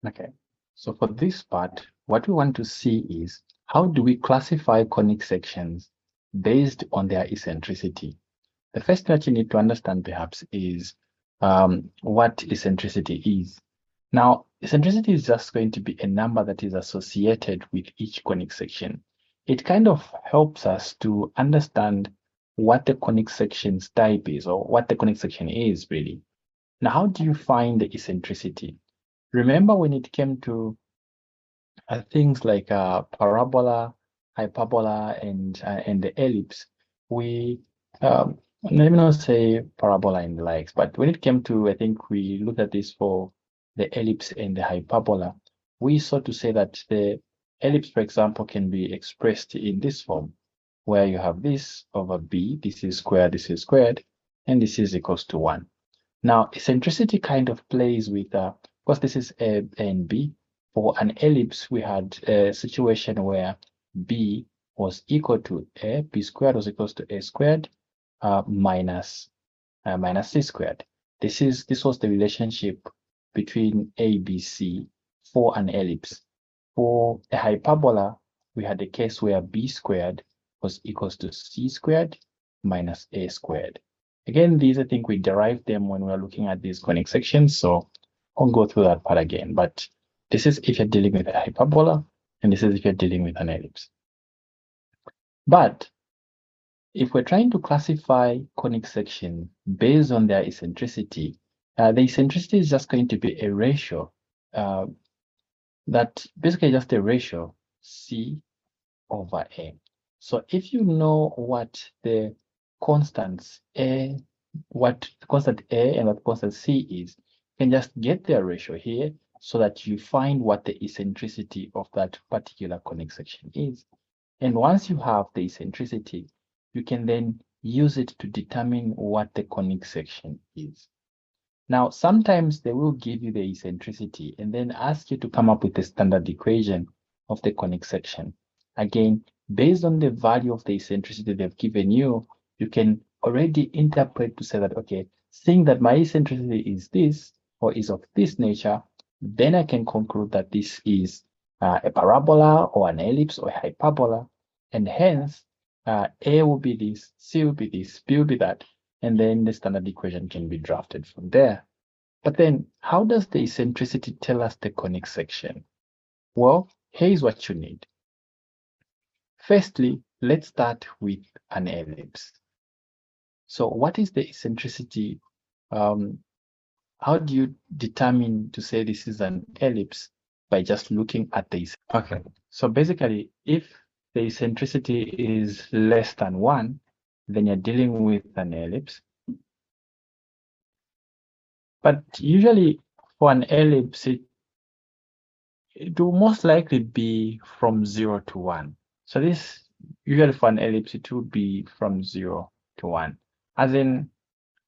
Okay, so for this part, what we want to see is how do we classify conic sections based on their eccentricity? The first thing that you need to understand perhaps is what eccentricity is. Now, eccentricity is just going to be a number that is associated with each conic section. It kind of helps us to understand what the conic section's type is, or what the conic section is really. Now, how do you find the eccentricity? Remember when it came to things like parabola, hyperbola, and the ellipse, we let me not say parabola and the likes, but when it came to, I think we looked at this for the ellipse and the hyperbola, we saw to say that the ellipse, for example, can be expressed in this form, where you have this over b, this is squared, and this is equals to 1. Now, eccentricity kind of plays with, because this is A and B. For an ellipse, we had a situation where B was equal to A, B squared was equals to A squared minus C squared. This was the relationship between A, B, C for an ellipse. For a hyperbola, we had a case where B squared was equals to C squared minus A squared. Again, these, I think we derived them when we were looking at these conic sections, so I won't go through that part again, but this is if you're dealing with a hyperbola, and this is if you're dealing with an ellipse. But if we're trying to classify conic section based on their eccentricity, the eccentricity is just going to be a ratio, that basically just a ratio C over A. So if you know what the constants A, what constant A and what constant C is, you can just get their ratio here so that you find what the eccentricity of that particular conic section is. And once you have the eccentricity, you can then use it to determine what the conic section is. Now, sometimes they will give you the eccentricity and then ask you to come up with a standard equation of the conic section. Again, based on the value of the eccentricity they've given you, you can already interpret to say that, okay, seeing that my eccentricity is this or is of this nature, then I can conclude that this is a parabola or an ellipse or a hyperbola, and hence A will be this, C will be this, B will be that, and then the standard equation can be drafted from there. But then how does the eccentricity tell us the conic section? Well, here's what you need. Firstly, let's start with an ellipse. So what is the eccentricity? How do you determine to say this is an ellipse? By just looking at this. Okay, so basically, if the eccentricity is less than 1, then you're dealing with an ellipse. But usually for an ellipse, it will most likely be from 0 to 1. So this, usually for an ellipse, it will be from 0 to 1. As in,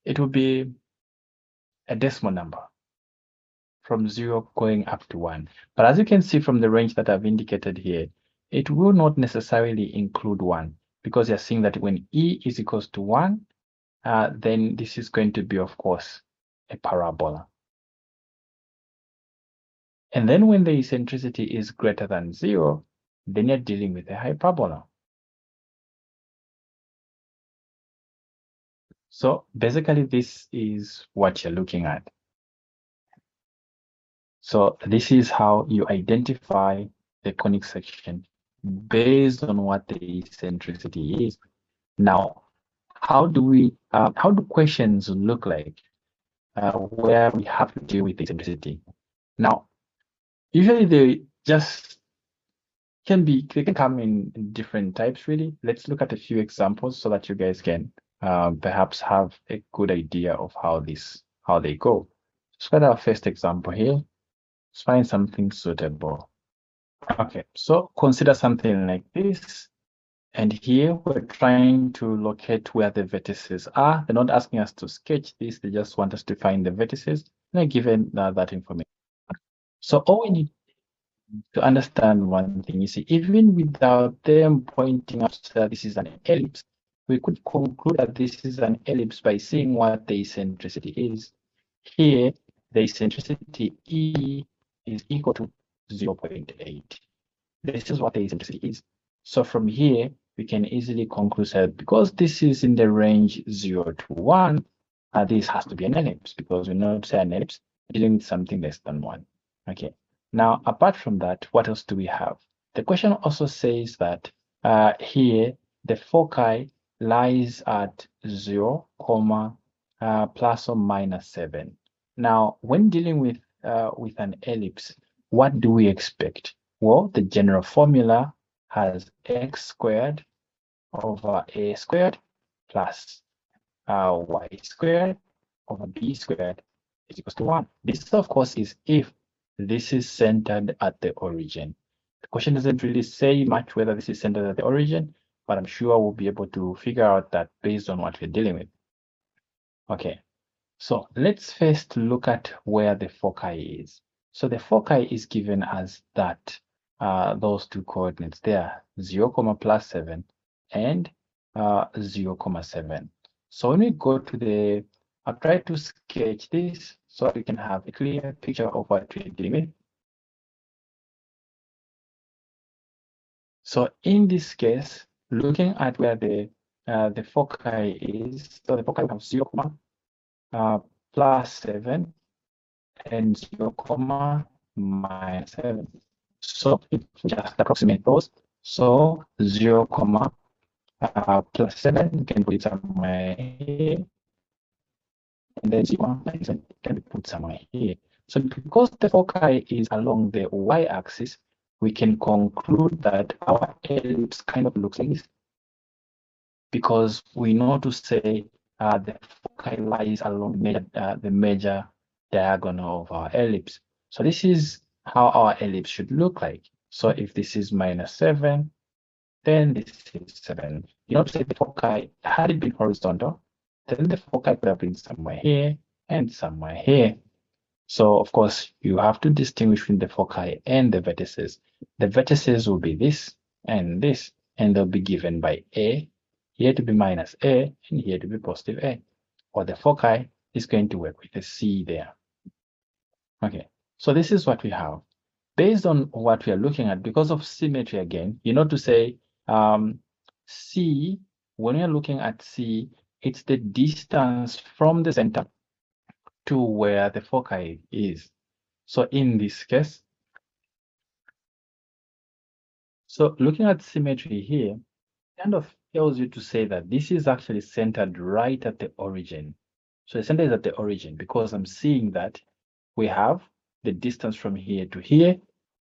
it will be a decimal number from 0 going up to 1. But as you can see from the range that I've indicated here, it will not necessarily include 1, because you're seeing that when E is equals to 1, then this is going to be, of course, a parabola. And then when the eccentricity is greater than 0, then you're dealing with a hyperbola. So basically, this is what you're looking at. So this is how you identify the conic section based on what the eccentricity is. Now, how do questions look like where we have to deal with the eccentricity? Now, usually they can come in different types, really. Let's look at a few examples so that you guys can perhaps have a good idea of how they go. Let's look at our first example here. Let's find something suitable. Okay, so consider something like this. And here we're trying to locate where the vertices are. They're not asking us to sketch this. They just want us to find the vertices. And they're given that information. So all we need to understand one thing, you see, even without them pointing out that this is an ellipse, we could conclude that this is an ellipse by seeing what the eccentricity is. Here, the eccentricity E is equal to 0.8. This is what the eccentricity is. So from here, we can easily conclude that because this is in the range 0 to 1, this has to be an ellipse, because we know to say an ellipse dealing with something less than 1. Okay. Now, apart from that, what else do we have? The question also says that here the foci lies at 0, plus or minus 7. Now, when dealing with an ellipse, what do we expect? Well, the general formula has x squared over a squared plus y squared over b squared is equals to 1. This, of course, is if this is centered at the origin. The question doesn't really say much whether this is centered at the origin, but I'm sure we'll be able to figure out that based on what we're dealing with. Okay, so let's first look at where the foci is. So the foci is given as that, those two coordinates there, 0, plus 7 and 0, 7. So when we go to the, I'll try to sketch this so we can have a clear picture of what we're dealing with. So in this case, looking at where the foci is, so the foci we have 0, plus 7 and 0, minus 7. So if we just approximate those, so 0, plus 7 can put it somewhere here, and then 0, minus 7 can be put somewhere here. So because the foci is along the y-axis, we can conclude that our ellipse kind of looks like this, because we know to say the foci lies along the major diagonal of our ellipse. So this is how our ellipse should look like. So if this is minus 7, then this is 7. You know to say the foci, had it been horizontal, then the foci could have been somewhere here and somewhere here. So of course, you have to distinguish between the foci and the vertices. The vertices will be this, and they'll be given by A, here to be minus A, and here to be positive A. Or the foci is going to work with a C there. Okay, so this is what we have. Based on what we are looking at, because of symmetry again, you know to say C, when you're looking at C, it's the distance from the center to where the foci is. So in this case, so looking at symmetry here, kind of tells you to say that this is actually centered right at the origin. So the center is at the origin because I'm seeing that we have the distance from here to here,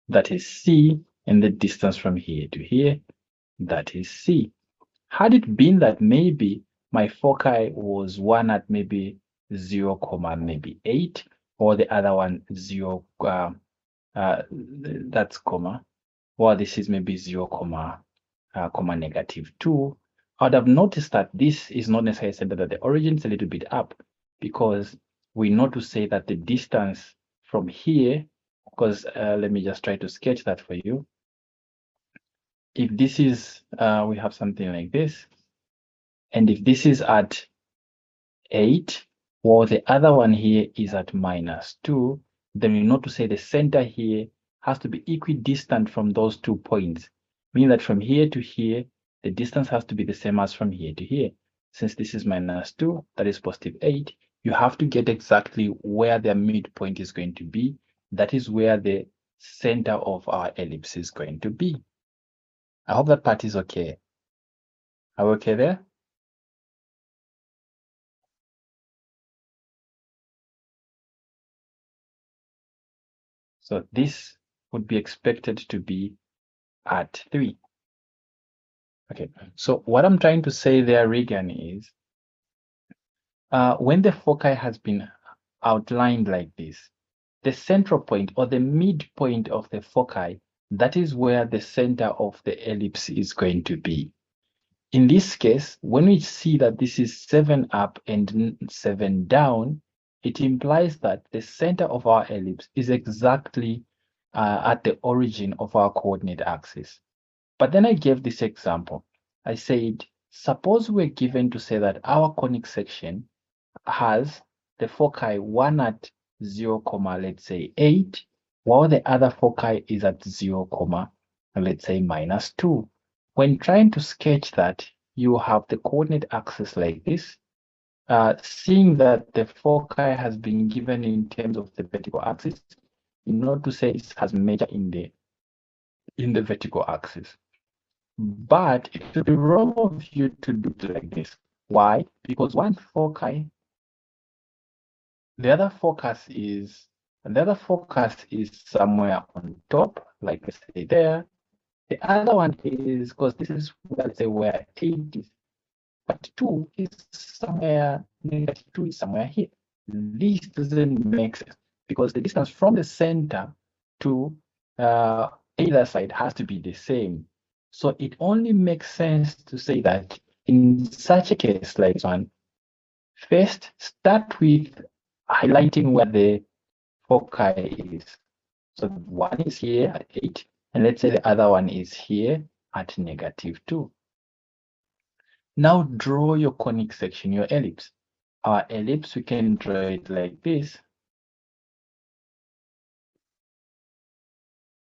that is C, and the distance from here to here, that is C. Had it been that maybe my foci was one at maybe 0, maybe 8, or the other one 0, that's comma, or this is maybe 0, negative 2, I would have noticed that this is not necessarily centered at the origin, it's a little bit up, because we know to say that the distance from here, because let me just try to sketch that for you. If this is, we have something like this, and if this is at 8, while the other one here is at minus 2, then we know to say the center here has to be equidistant from those 2 points, meaning that from here to here, the distance has to be the same as from here to here. Since this is minus 2, that is positive 8, you have to get exactly where their midpoint is going to be. That is where the center of our ellipse is going to be. I hope that part is okay. Are we okay there? So this would be expected to be at 3. Okay, so what I'm trying to say there, Regan, is when the foci has been outlined like this, the central point or the midpoint of the foci, that is where the center of the ellipse is going to be. In this case, when we see that this is 7 up and 7 down, it implies that the center of our ellipse is exactly at the origin of our coordinate axis. But then I gave this example. I said, suppose we're given to say that our conic section has the foci 1 at 0, let's say 8, while the other foci is at 0, let's say -2. When trying to sketch that, you have the coordinate axis like this. Seeing that the foci has been given in terms of the vertical axis, in order to say it has measure in the vertical axis. But it would be wrong of you to do it like this. Why? Because one foci, the other focus is somewhere on top, like I say there. The other one is, because this is where, let's say, where 8 is, but 2 is somewhere, -2 is somewhere here. This doesn't make sense because the distance from the center to either side has to be the same. So it only makes sense to say that in such a case like this one, first start with highlighting where the foci is. So one is here at 8, and let's say the other one is here at -2. Now draw your conic section, your ellipse. Our ellipse, we can draw it like this.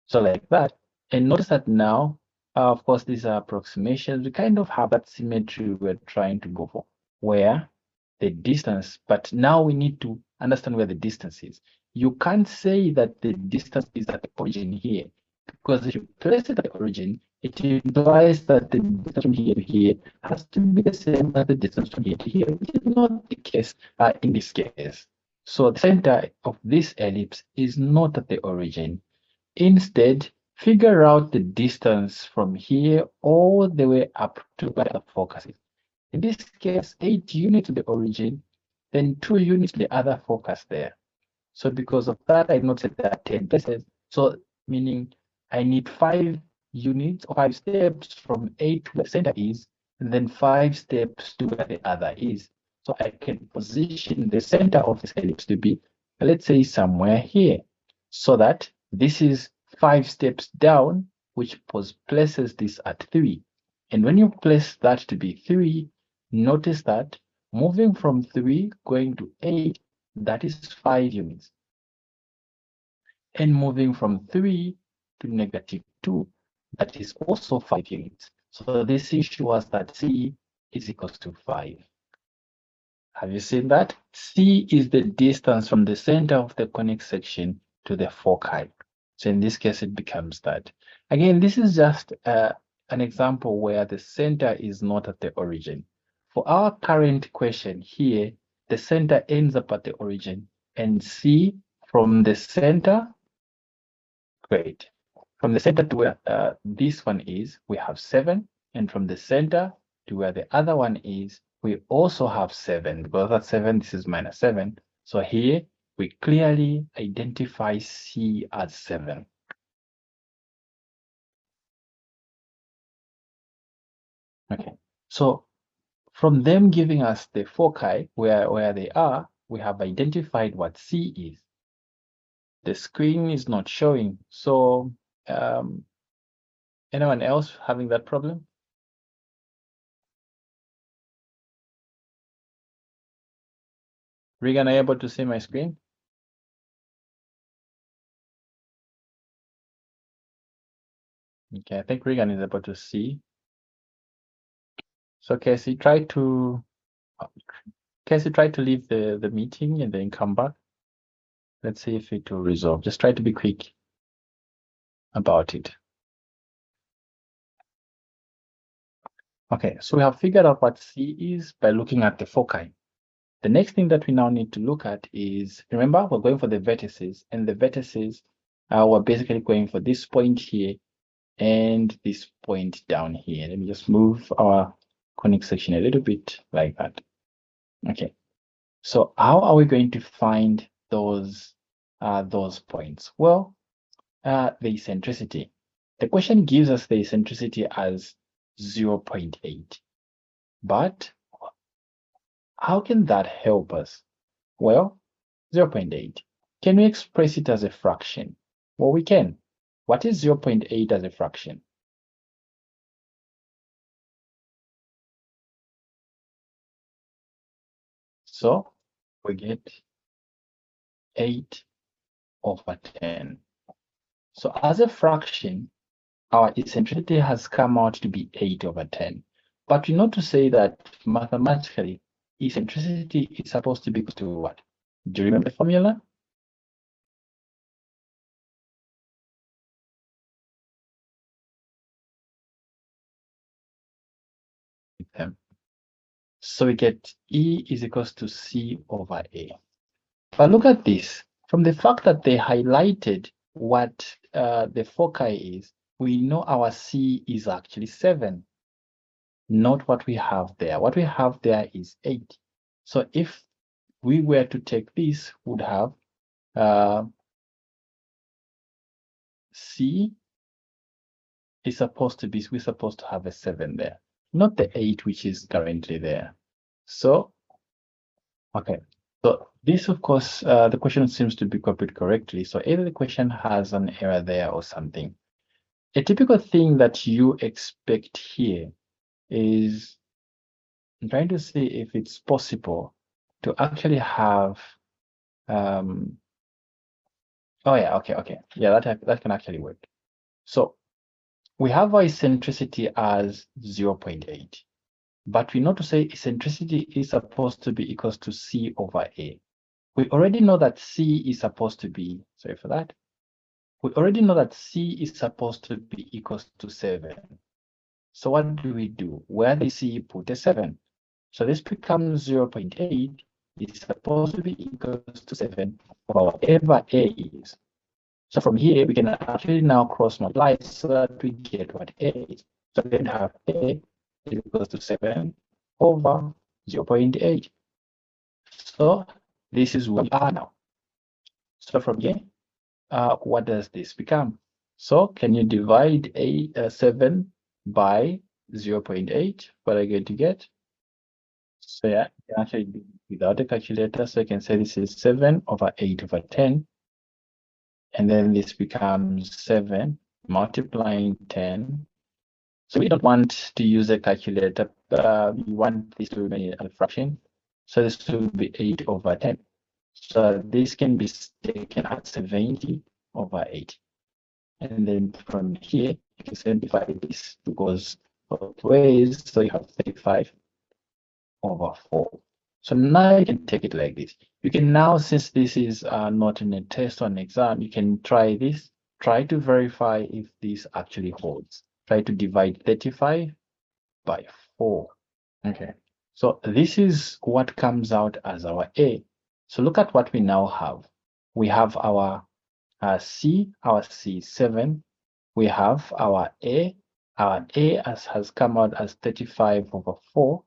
So like that. And notice that now, of course, these are approximations. We kind of have that symmetry we're trying to go for, where the distance, but now we need to understand where the distance is. You can't say that the distance is at the origin here, because if you place it at the origin, it implies that the distance from here to here has to be the same as the distance from here to here, which is not the case in this case. So the center of this ellipse is not at the origin. Instead, figure out the distance from here all the way up to where the focus is. In this case, 8 units to the origin, then 2 units to the other focus there. So because of that, I noted that 10 places. So meaning I need 5 units or 5 steps from 8 to where the center is, and then 5 steps to where the other is. So I can position the center of this ellipse to be, let's say, somewhere here, so that this is 5 steps down, which places this at 3. And when you place that to be 3, notice that moving from 3 going to 8, that is 5 units. And moving from 3 to -2, that is also 5 units. So this ensures that C is equals to 5. Have you seen that? C is the distance from the center of the conic section to the foci. So in this case, it becomes that. Again, this is just an example where the center is not at the origin. For our current question here, the center ends up at the origin, and C from the center, great. From the center to where this one is, we have 7, and from the center to where the other one is, we also have 7. Because that's 7, this is -7. So here we clearly identify C as 7. Okay, so from them giving us the foci where they are, we have identified what C is. The screen is not showing. So anyone else having that problem? Regan, are you able to see my screen? Okay, I think Regan is able to see. So Casey, try to leave the meeting and then come back. Let's see if it will resolve. Just try to be quick about it. Okay, so we have figured out what C is by looking at the foci. The next thing that we now need to look at is, remember, we're going for the vertices, and the vertices, we're basically going for this point here and this point down here. Let me just move our conic section a little bit like that. Okay, so how are we going to find those points? Well, the eccentricity. The question gives us the eccentricity as 0.8, but how can that help us? Well, 0.8. Can we express it as a fraction? Well, we can. What is 0.8 as a fraction? So we get 8 over 10. So as a fraction, our eccentricity has come out to be 8/10. But we know to say that mathematically, eccentricity is supposed to be equal to what? Do you remember the formula? So we get E is equals to C/A. But look at this. From the fact that they highlighted what the foci is, we know our C is actually 7, not what we have there. What we have there is 8. So if we were to take this, would have C is supposed to be, we're supposed to have a 7 there, not the 8 which is currently there. So, okay. So this, of course, the question seems to be copied correctly. So either the question has an error there or something. A typical thing that you expect here is, I'm trying to see if it's possible to actually have, oh yeah, okay. Yeah, that can actually work. So we have our eccentricity as 0.8. But we know to say eccentricity is supposed to be equals to C/A. We already know that C is supposed to be, sorry for that. We already know that C is supposed to be equals to 7. So what do? Where the C put a 7. So this becomes 0.8 is supposed to be equals to 7 for whatever A is. So from here, we can actually now cross multiply so that we get what A is. So we can have A is equals to 7 over 0.8. So this is what we are now. So from here, what does this become? So can you divide 7 by 0.8? What are you going to get? So yeah, you can actually do it without a calculator. So you can say this is 7/8/10. And then this becomes 7 multiplying 10. So we don't want to use a calculator. We want this to remain a fraction. So this will be 8/10. So this can be taken as 70/8. And then from here, you can simplify this because both ways. So you have 35/4. So now you can take it like this. You can now, since this is not in a test or an exam, you can try this. Try to verify if this actually holds. Try to divide 35 by 4. Okay. So this is what comes out as our A. So look at what we now have. We have our C, our C 7. We have our A. Our A has come out as 35/4.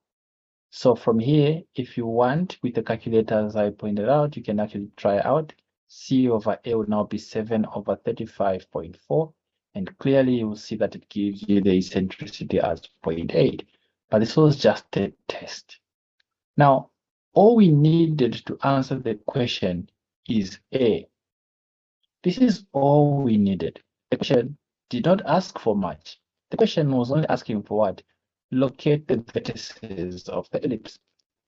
So from here, if you want, with the calculator, as I pointed out, you can actually try out. C/A will now be 7/35.4. And clearly you will see that it gives you the eccentricity as 0.8. But this was just a test. Now, all we needed to answer the question is A. This is all we needed. The question did not ask for much. The question was only asking for what? Locate the vertices of the ellipse.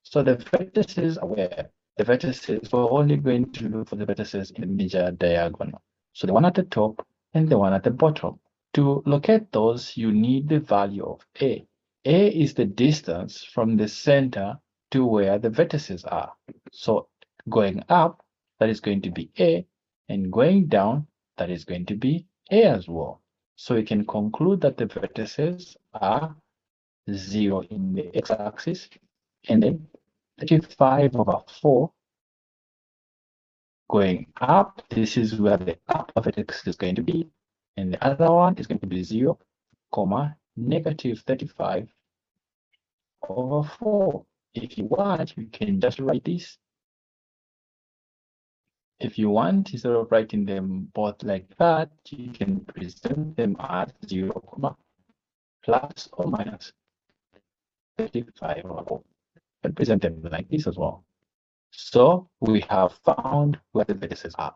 So the vertices are where? The vertices, we're only going to look for the vertices in the major diagonal. So the one at the top and the one at the bottom. To locate those, you need the value of A. A is the distance from the center to where the vertices are. So going up, that is going to be A, and going down, that is going to be A as well. So we can conclude that the vertices are 0 in the x-axis, and then 35/4 going up. This is where the upper vertex is going to be, and the other one is going to be 0, negative 35/4. If you want, you can just write this. If you want, instead of writing them both like that, you can present them as 0, plus or minus 35/4, and present them like this as well. So we have found where the vertices are.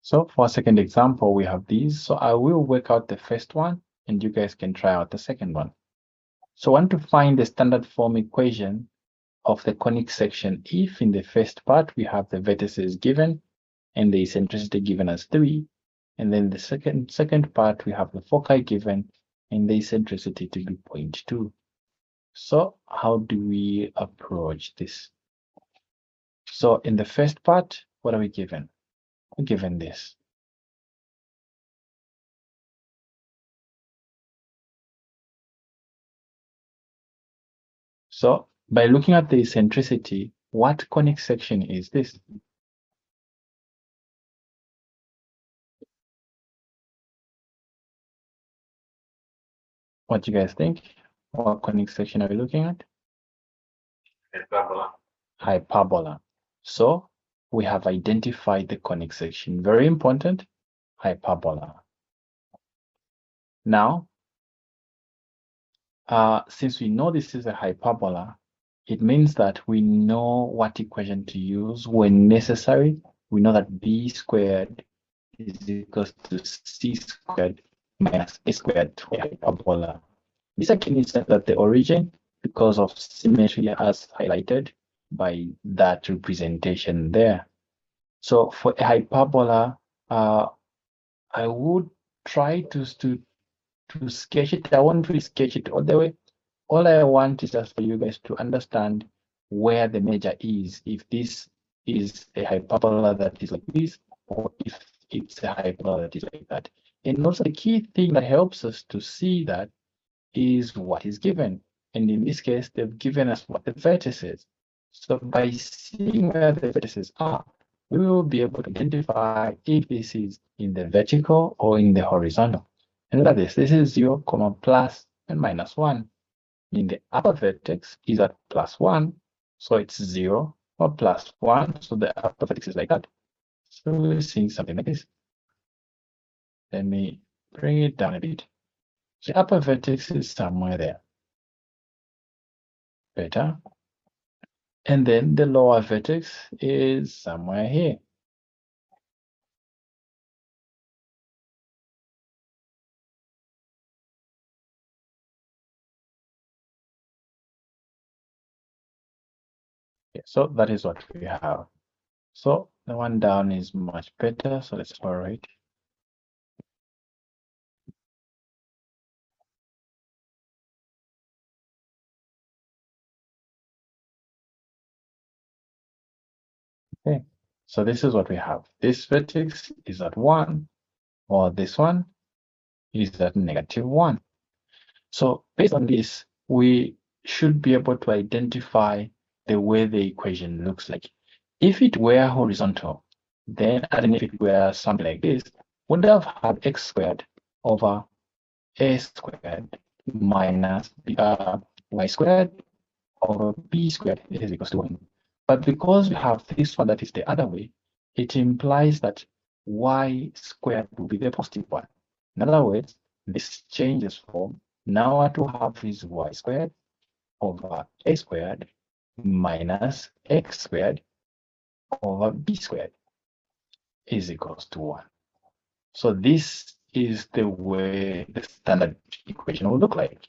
So for a second example, we have these. So I will work out the first one, and you guys can try out the second one. So I want to find the standard form equation of the conic section if in the first part we have the vertices given and the eccentricity given as 3, And then the second part, we have the foci given and the eccentricity to be 0.2. So how do we approach this? So in the first part, what are we given? We're given this. So by looking at the eccentricity, what conic section is this? What do you guys think? What conic section are we looking at? Hyperbola. Hyperbola. So we have identified the conic section. Very important, hyperbola. Now, since we know this is a hyperbola, it means that we know what equation to use when necessary. We know that b squared is equals to c squared minus a squared to a hyperbola. This again is that the origin, because of symmetry as highlighted by that representation there. So for a hyperbola, I would try to sketch it. I won't really sketch it all the way. All I want is just for you guys to understand where the measure is, if this is a hyperbola that is like this, or if it's a hyperbola that is like that. And also the key thing that helps us to see that is what is given. And in this case, they've given us what the vertices. So by seeing where the vertices are, we will be able to identify if this is in the vertical or in the horizontal. And look at this. This is 0, plus and minus 1. In the upper vertex is at +1, so it's 0 or +1. So the upper vertex is like that. So we're seeing something like this. Let me bring it down a bit. The upper vertex is somewhere there. Better. And then the lower vertex is somewhere here. Okay, so that is what we have. So the one down is much better. So let's borrow it. Okay, so this is what we have. This vertex is at 1, or this one is at -1. So based on this, we should be able to identify the way the equation looks like. If it were horizontal, then and if it were something like this, would have had x squared over a squared minus y squared over b squared is equals to 1. But because we have this one that is the other way, it implies that y squared will be the positive one. In other words, this changes form. Now what we have is y squared over a squared minus x squared over b squared is equals to 1. So this is the way the standard equation will look like.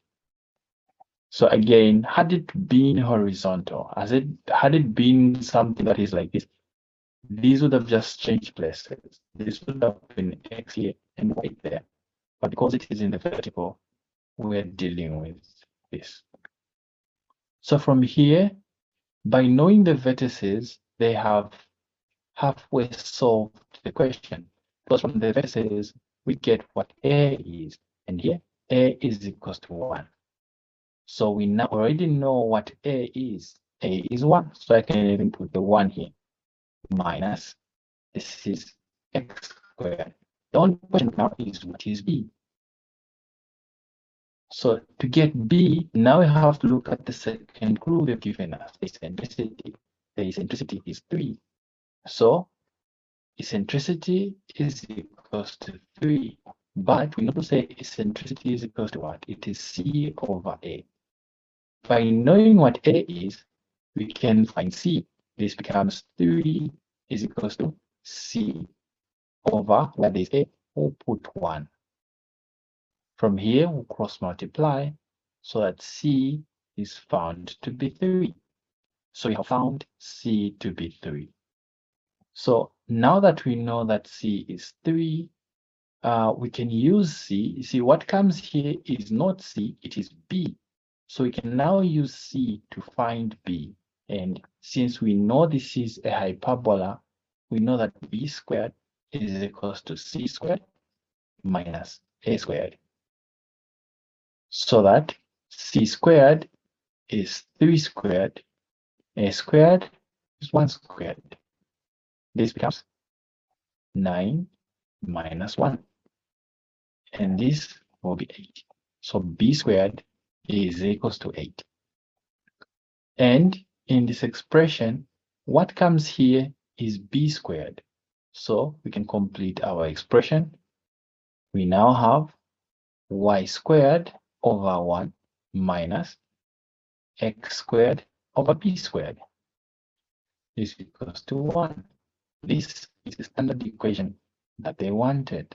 So again, had it been horizontal, had it been something that is like this, these would have just changed places. This would have been x here and y there. But because it is in the vertical, we're dealing with this. So from here, by knowing the vertices, they have halfway solved the question. Because from the vertices, we get what A is. And here, A is equals to 1. So we now already know what A is. A is 1. So I can even put the 1 here. Minus, this is x squared. The only question now is what is B? So to get B, now we have to look at the second clue they've given us, the eccentricity. The eccentricity is 3. So eccentricity is equals to 3. But we know to say eccentricity is equals to what? It is C over A. By knowing what A is, we can find C. This becomes 3 is equals to C over where there is A, we'll put 1. From here, we'll cross multiply so that C is found to be 3. So we have found C to be 3. So now that we know that C is 3, we can use C. You see, what comes here is not C, it is B. So we can now use C to find B. And since we know this is a hyperbola, we know that B squared is equals to C squared minus A squared. So that C squared is 3 squared, A squared is 1 squared. This becomes 9 minus 1. And this will be 8. So B squared is equals to 8. And in this expression, what comes here is B squared. So we can complete our expression. We now have Y squared over 1 minus X squared over B squared is equals to 1. This is the standard equation that they wanted.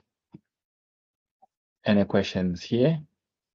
Any questions here?